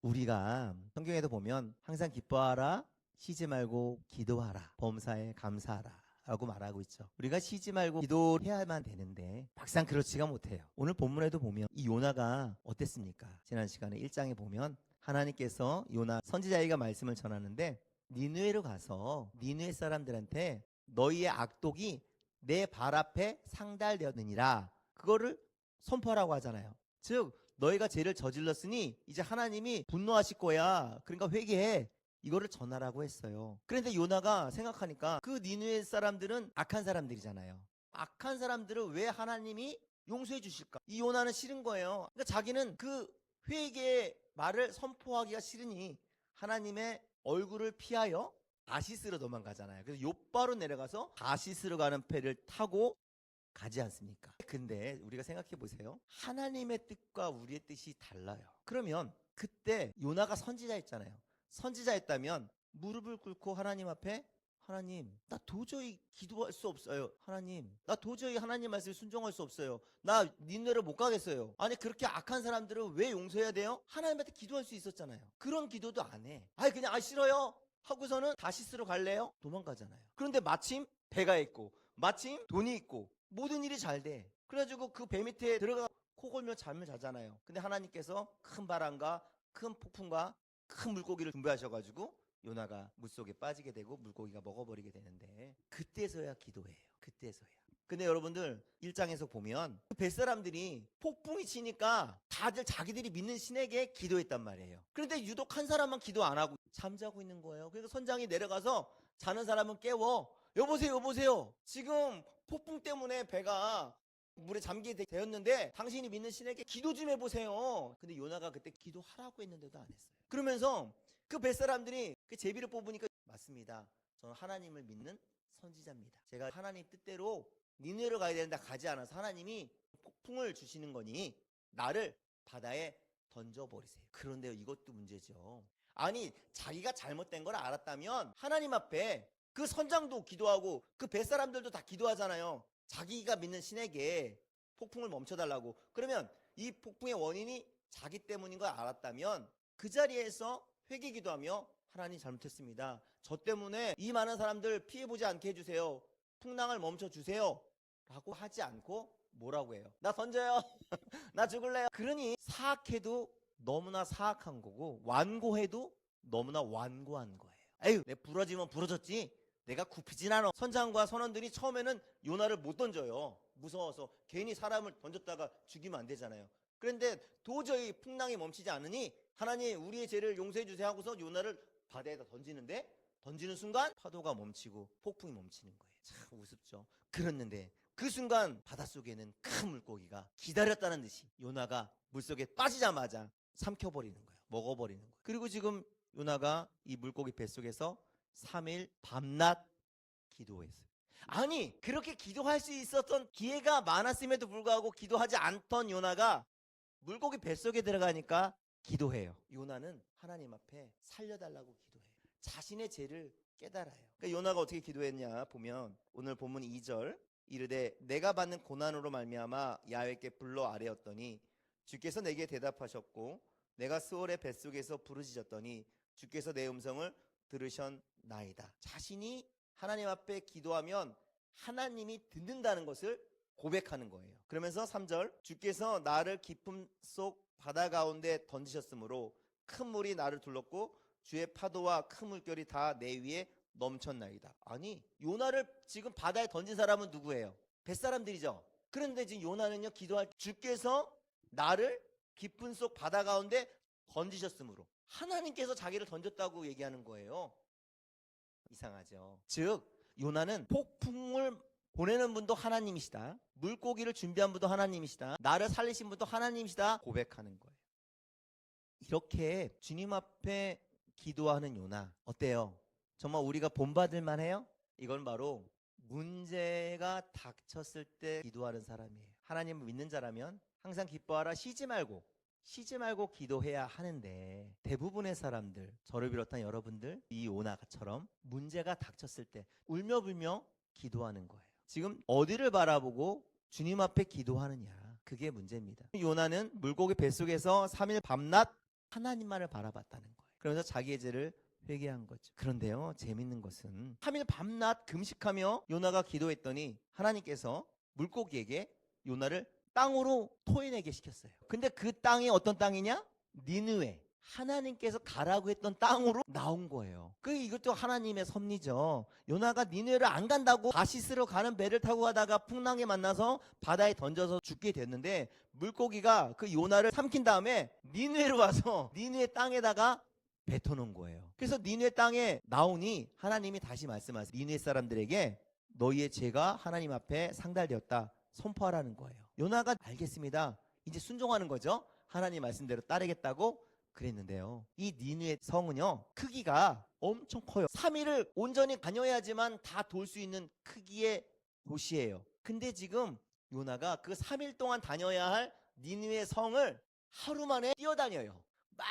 우리가 성경에도 보면 항상 기뻐하라, 쉬지 말고 기도하라, 범사에 감사하라 라고 말하고 있죠. 우리가 쉬지 말고 기도해야만 되는데 막상 그렇지가 못해요. 오늘 본문에도 보면 이 요나가 어땠습니까? 지난 시간에 1장에 보면 하나님께서 요나 선지자에게 말씀을 전하는데 니느웨로 가서 니느웨 사람들한테 너희의 악독이 내 발 앞에 상달되었느니라, 그거를 선포하라고 하잖아요. 즉 너희가 죄를 저질렀으니 이제 하나님이 분노하실 거야, 그러니까 회개해, 이거를 전하라고 했어요. 그런데 요나가 생각하니까 그 니느웨 사람들은 악한 사람들이잖아요. 악한 사람들을 왜 하나님이 용서해 주실까? 이 요나는 싫은 거예요. 그러니까 자기는 그 회개의 말을 선포하기가 싫으니 하나님의 얼굴을 피하여 다시스로 도망가잖아요. 그래서 욥바로 내려가서 다시스로 가는 배를 타고 가지 않습니까? 근데 우리가 생각해 보세요. 하나님의 뜻과 우리의 뜻이 달라요. 그러면 그때 요나가 선지자였잖아요. 선지자였다면 무릎을 꿇고 하나님 앞에, 하나님, 나 도저히 기도할 수 없어요. 하나님, 나 도저히 하나님 말씀에 순종할 수 없어요. 나 니네를 못 가겠어요. 아니, 그렇게 악한 사람들을 왜 용서해야 돼요? 하나님한테 기도할 수 있었잖아요. 그런 기도도 안 해. 아니, 그냥 싫어요 하고서는 다시스로 갈래요? 도망가잖아요. 그런데 마침 배가 있고 마침 돈이 있고 모든 일이 잘 돼. 그래가지고 그 배 밑에 들어가 코 골며 잠을 자잖아요. 근데 하나님께서 큰 바람과 큰 폭풍과 큰 물고기를 준비하셔가지고 요나가 물속에 빠지게 되고 물고기가 먹어버리게 되는데, 그때서야 기도해요. 그때서야. 근데 여러분들 1장에서 보면 그 뱃사람들이 폭풍이 치니까 다들 자기들이 믿는 신에게 기도했단 말이에요. 그런데 유독 한 사람만 기도 안 하고 잠자고 있는 거예요. 그래서 선장이 내려가서 자는 사람은 깨워, 여보세요 여보세요, 지금 폭풍 때문에 배가 물에 잠기게 되었는데 당신이 믿는 신에게 기도 좀 해보세요. 근데 요나가 그때 기도하라고 했는데도 안 했어요. 그러면서 그 뱃사람들이 그 제비를 뽑으니까, 맞습니다, 저는 하나님을 믿는 선지자입니다. 제가 하나님 뜻대로 니느웨로 가야 되는데 가지 않아서 하나님이 폭풍을 주시는 거니 나를 바다에 던져버리세요. 그런데요, 이것도 문제죠. 아니, 자기가 잘못된 걸 알았다면 하나님 앞에 그 선장도 기도하고 그 뱃사람들도 다 기도하잖아요. 자기가 믿는 신에게 폭풍을 멈춰달라고. 그러면 이 폭풍의 원인이 자기 때문인 걸 알았다면 그 자리에서 회개 기도하며, 하나님 잘못했습니다, 저 때문에 이 많은 사람들 피해보지 않게 해주세요, 풍랑을 멈춰주세요 라고 하지 않고 뭐라고 해요? 나 던져요 나 죽을래요. 그러니 사악해도 너무나 사악한 거고 완고해도 너무나 완고한 거예요. 에휴, 내 부러지면 부러졌지 내가 굽히진 않아. 선장과 선원들이 처음에는 요나를 못 던져요. 무서워서. 괜히 사람을 던졌다가 죽이면 안 되잖아요. 그런데 도저히 풍랑이 멈추지 않으니 하나님 우리의 죄를 용서해 주세요 하고서 요나를 바다에다 던지는데, 던지는 순간 파도가 멈추고 폭풍이 멈추는 거예요. 참 우습죠. 그랬는데 그 순간 바닷속에는 큰 물고기가 기다렸다는 듯이 요나가 물속에 빠지자마자 삼켜버리는 거예요. 먹어버리는 거예요. 그리고 지금 요나가 이 물고기 뱃속에서 3일 밤낮 기도했어요. 아니, 그렇게 기도할 수 있었던 기회가 많았음에도 불구하고 기도하지 않던 요나가 물고기 뱃속에 들어가니까 기도해요. 요나는 하나님 앞에 살려달라고 기도해요. 자신의 죄를 깨달아요. 그러니까 요나가 어떻게 기도했냐 보면 오늘 본문 2절, 이르되 내가 받는 고난으로 말미암아 야훼께 불러 아뢰었더니 주께서 내게 대답하셨고 내가 스올의 뱃속에서 부르짖었더니 주께서 내 음성을 들으셨나이다. 자신이 하나님 앞에 기도하면 하나님이 듣는다는 것을 고백하는 거예요. 그러면서 3절, 주께서 나를 깊음 속 바다 가운데 던지셨으므로 큰 물이 나를 둘렀고 주의 파도와 큰 물결이 다 내 위에 넘쳤나이다. 아니, 요나를 지금 바다에 던진 사람은 누구예요? 뱃사람들이죠. 그런데 지금 요나는요, 기도할 때 주께서 나를 깊은 속 바다 가운데 던지셨으므로, 하나님께서 자기를 던졌다고 얘기하는 거예요. 이상하죠. 즉 요나는 폭풍을 보내는 분도 하나님이시다, 물고기를 준비한 분도 하나님이시다, 나를 살리신 분도 하나님이시다 고백하는 거예요. 이렇게 주님 앞에 기도하는 요나 어때요? 정말 우리가 본받을 만해요? 이건 바로 문제가 닥쳤을 때 기도하는 사람이에요. 하나님을 믿는 자라면 항상 기뻐하라, 쉬지 말고 기도해야 하는데 대부분의 사람들, 저를 비롯한 여러분들, 이 요나처럼 문제가 닥쳤을 때 울며불며 기도하는 거예요. 지금 어디를 바라보고 주님 앞에 기도하느냐, 그게 문제입니다. 요나는 물고기 뱃속에서 3일 밤낮 하나님만을 바라봤다는 거예요. 그러면서 자기의 죄를 회개한 거죠. 그런데요, 재밌는 것은 3일 밤낮 금식하며 요나가 기도했더니 하나님께서 물고기에게 요나를 땅으로 토해내게 시켰어요. 근데 그 땅이 어떤 땅이냐? 니느웨. 하나님께서 가라고 했던 땅으로 나온 거예요. 이것도 하나님의 섭리죠. 요나가 니느웨를 안 간다고 다시스로 가는 배를 타고 가다가 풍랑에 만나서 바다에 던져서 죽게 됐는데, 물고기가 그 요나를 삼킨 다음에 니느웨로 와서 니느웨 땅에다가 뱉어놓은 거예요. 그래서 니느웨 땅에 나오니 하나님이 다시 말씀하세요. 니느웨 사람들에게 너희의 죄가 하나님 앞에 상달되었다 선포하라는 거예요. 요나가 알겠습니다. 이제 순종하는 거죠. 하나님 말씀대로 따르겠다고 그랬는데요. 이 니느웨 성은요, 크기가 엄청 커요. 3일을 온전히 다녀야지만 다 돌 수 있는 크기의 도시예요. 근데 지금 요나가 그 3일 동안 다녀야 할 니느웨 성을 하루 만에 뛰어다녀요. 막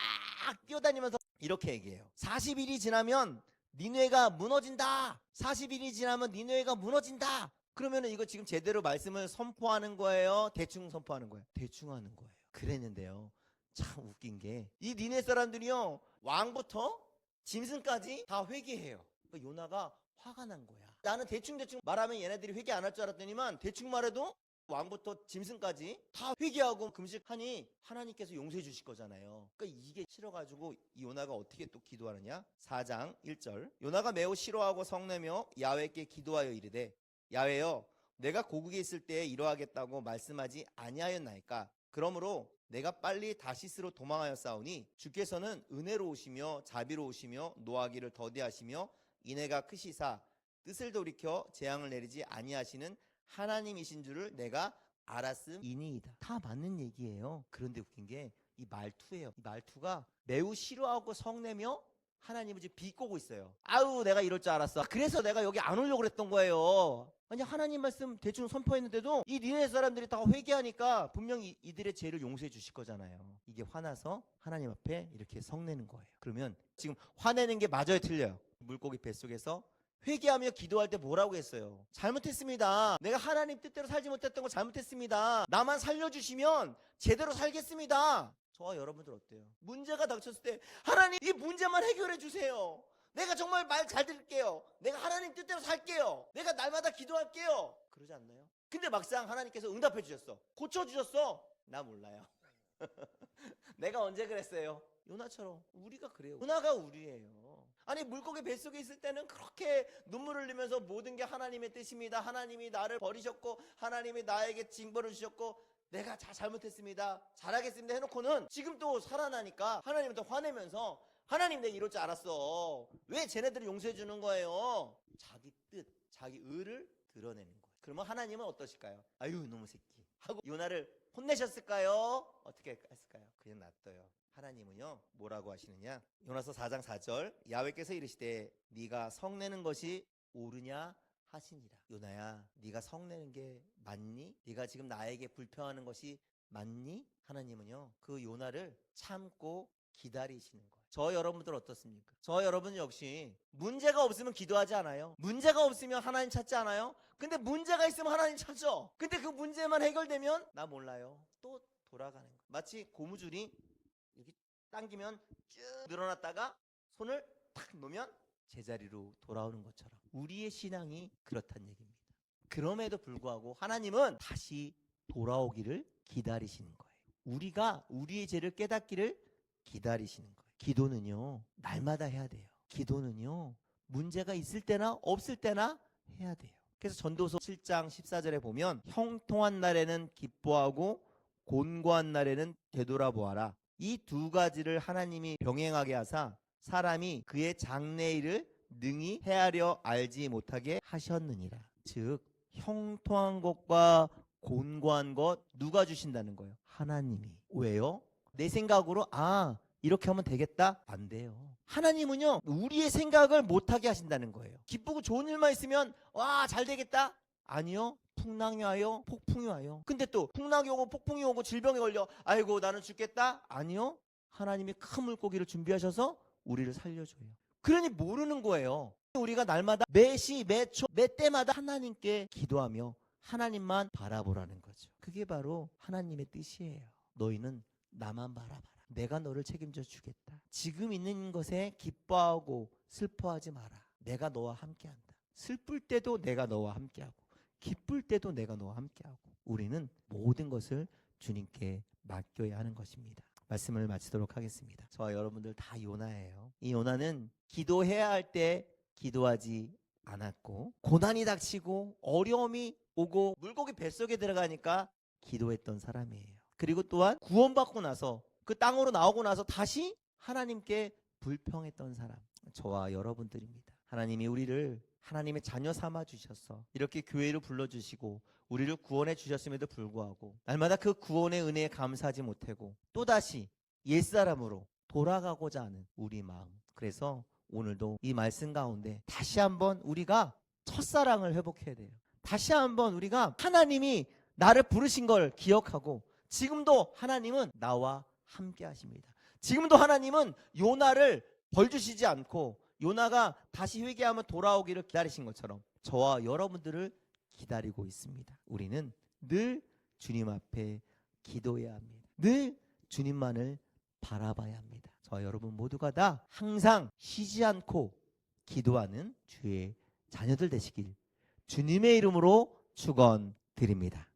뛰어다니면서 이렇게 얘기해요. 40일이 지나면 니느웨가 무너진다. 40일이 지나면 니느웨가 무너진다. 그러면 이거 지금 제대로 말씀을 선포하는 거예요? 대충 선포하는 거예요? 대충 하는 거예요. 그랬는데요, 참 웃긴 게 이 니느웨 사람들이요, 왕부터 짐승까지 다 회개해요. 그러니까 요나가 화가 난 거야. 나는 대충 말하면 얘네들이 회개 안 할 줄 알았더니만 대충 말해도 왕부터 짐승까지 다 회개하고 금식하니 하나님께서 용서해 주실 거잖아요. 그러니까 이게 싫어가지고 이 요나가 어떻게 또 기도하느냐? 4장 1절. 요나가 매우 싫어하고 성내며 야훼께 기도하여 이르되, 야훼여, 내가 고국에 있을 때에 이러하겠다고 말씀하지 아니하였나이까? 그러므로 내가 빨리 다시스로 도망하였사오니 주께서는 은혜로우시며 자비로우시며 노하기를 더디하시며 인애가 크시사 뜻을 돌이켜 재앙을 내리지 아니하시는 하나님이신 줄을 내가 알았음이니이다. 다 맞는 얘기예요. 그런데 웃긴 게 이 말투예요. 이 말투가 매우 싫어하고 성내며 하나님을 지금 비꼬고 있어요. 아우, 내가 이럴 줄 알았어. 그래서 내가 여기 안 오려고 그랬던 거예요. 아니, 하나님 말씀 대충 선포했는데도 이 니네 사람들이 다 회개하니까 분명히 이들의 죄를 용서해 주실 거잖아요. 이게 화나서 하나님 앞에 이렇게 성내는 거예요. 그러면 지금 화내는 게 맞아요, 틀려요? 물고기 뱃속에서 회개하며 기도할 때 뭐라고 했어요? 잘못했습니다. 내가 하나님 뜻대로 살지 못했던 거 잘못했습니다. 나만 살려주시면 제대로 살겠습니다. 저와 여러분들 어때요? 문제가 닥쳤을 때 하나님, 이 문제만 해결해 주세요. 내가 정말 말 잘 들을게요. 내가 하나님 뜻대로 살게요. 내가 날마다 기도할게요. 그러지 않나요? 근데 막상 하나님께서 응답해 주셨어. 고쳐주셨어. 나 몰라요. 내가 언제 그랬어요? 요나처럼 우리가 그래요. 요나가 우리예요. 아니, 물고기 뱃속에 있을 때는 그렇게 눈물을 흘리면서 모든 게 하나님의 뜻입니다. 하나님이 나를 버리셨고 하나님이 나에게 징벌을 주셨고 내가 잘못했습니다. 잘하겠습니다 해놓고는 지금 또 살아나니까 하나님한테 화내면서 하나님, 내가 이럴 줄 알았어. 왜 쟤네들을 용서해 주는 거예요? 자기 뜻, 자기 의를 드러내는 거예요. 그러면 하나님은 어떠실까요? 아유, 이놈의 새끼 하고 요나를 혼내셨을까요? 어떻게 했을까요? 그냥 놔둬요. 하나님은요, 뭐라고 하시느냐? 요나서 4장 4절. 야훼께서 이르시되 네가 성내는 것이 옳으냐 하시니라. 요나야, 네가 성내는 게 맞니? 네가 지금 나에게 불평하는 것이 맞니? 하나님은요, 그 요나를 참고 기다리시는 거예요. 저 여러분들 어떻습니까? 저 여러분 역시 문제가 없으면 기도하지 않아요? 문제가 없으면 하나님 찾지 않아요? 근데 문제가 있으면 하나님 찾죠. 근데 그 문제만 해결되면 나 몰라요. 또 돌아가는 거예요. 마치 고무줄이 이렇게 당기면 쭉 늘어났다가 손을 탁 놓으면 제자리로 돌아오는 것처럼 우리의 신앙이 그렇단 얘기입니다. 그럼에도 불구하고 하나님은 다시 돌아오기를 기다리시는 거예요. 우리가 우리의 죄를 깨닫기를 기다리시는 거예요. 기도는요, 날마다 해야 돼요. 기도는요, 문제가 있을 때나 없을 때나 해야 돼요. 그래서 전도서 7장 14절에 보면 형통한 날에는 기뻐하고 곤고한 날에는 되돌아보아라. 이 두 가지를 하나님이 병행하게 하사 사람이 그의 장래일을 능히 헤아려 알지 못하게 하셨느니라. 즉 형통한 것과 곤고한 것 누가 주신다는 거예요? 하나님이. 왜요? 내 생각으로 이렇게 하면 되겠다? 안 돼요. 하나님은요, 우리의 생각을 못하게 하신다는 거예요. 기쁘고 좋은 일만 있으면 와, 잘 되겠다? 아니요. 풍랑이 와요, 폭풍이 와요. 근데 또 풍랑이 오고 폭풍이 오고 질병에 걸려 아이고 나는 죽겠다? 아니요. 하나님이 큰 물고기를 준비하셔서 우리를 살려줘요. 그러니 모르는 거예요. 우리가 날마다 매시 매초 매때마다 하나님께 기도하며 하나님만 바라보라는 거죠. 그게 바로 하나님의 뜻이에요. 너희는 나만 바라봐라. 내가 너를 책임져 주겠다. 지금 있는 것에 기뻐하고 슬퍼하지 마라. 내가 너와 함께한다. 슬플 때도 내가 너와 함께하고 기쁠 때도 내가 너와 함께하고 우리는 모든 것을 주님께 맡겨야 하는 것입니다. 말씀을 마치도록 하겠습니다. 저와 여러분들 다 요나예요. 이 요나는 기도해야 할 때 기도하지 않았고 고난이 닥치고 어려움이 오고 물고기 뱃속에 들어가니까 기도했던 사람이에요. 그리고 또한 구원받고 나서 그 땅으로 나오고 나서 다시 하나님께 불평했던 사람, 저와 여러분들입니다. 하나님이 우리를 하나님의 자녀 삼아 주셔서 이렇게 교회를 불러주시고 우리를 구원해 주셨음에도 불구하고 날마다 그 구원의 은혜에 감사하지 못하고 또다시 옛사람으로 돌아가고자 하는 우리 마음. 그래서 오늘도 이 말씀 가운데 다시 한번 우리가 첫사랑을 회복해야 돼요. 다시 한번 우리가 하나님이 나를 부르신 걸 기억하고 지금도 하나님은 나와 함께 하십니다. 지금도 하나님은 요나를 벌 주시지 않고 요나가 다시 회개하면 돌아오기를 기다리신 것처럼 저와 여러분들을 기다리고 있습니다. 우리는 늘 주님 앞에 기도해야 합니다. 늘 주님만을 바라봐야 합니다. 저와 여러분 모두가 다 항상 쉬지 않고 기도하는 주의 자녀들 되시길 주님의 이름으로 축원드립니다.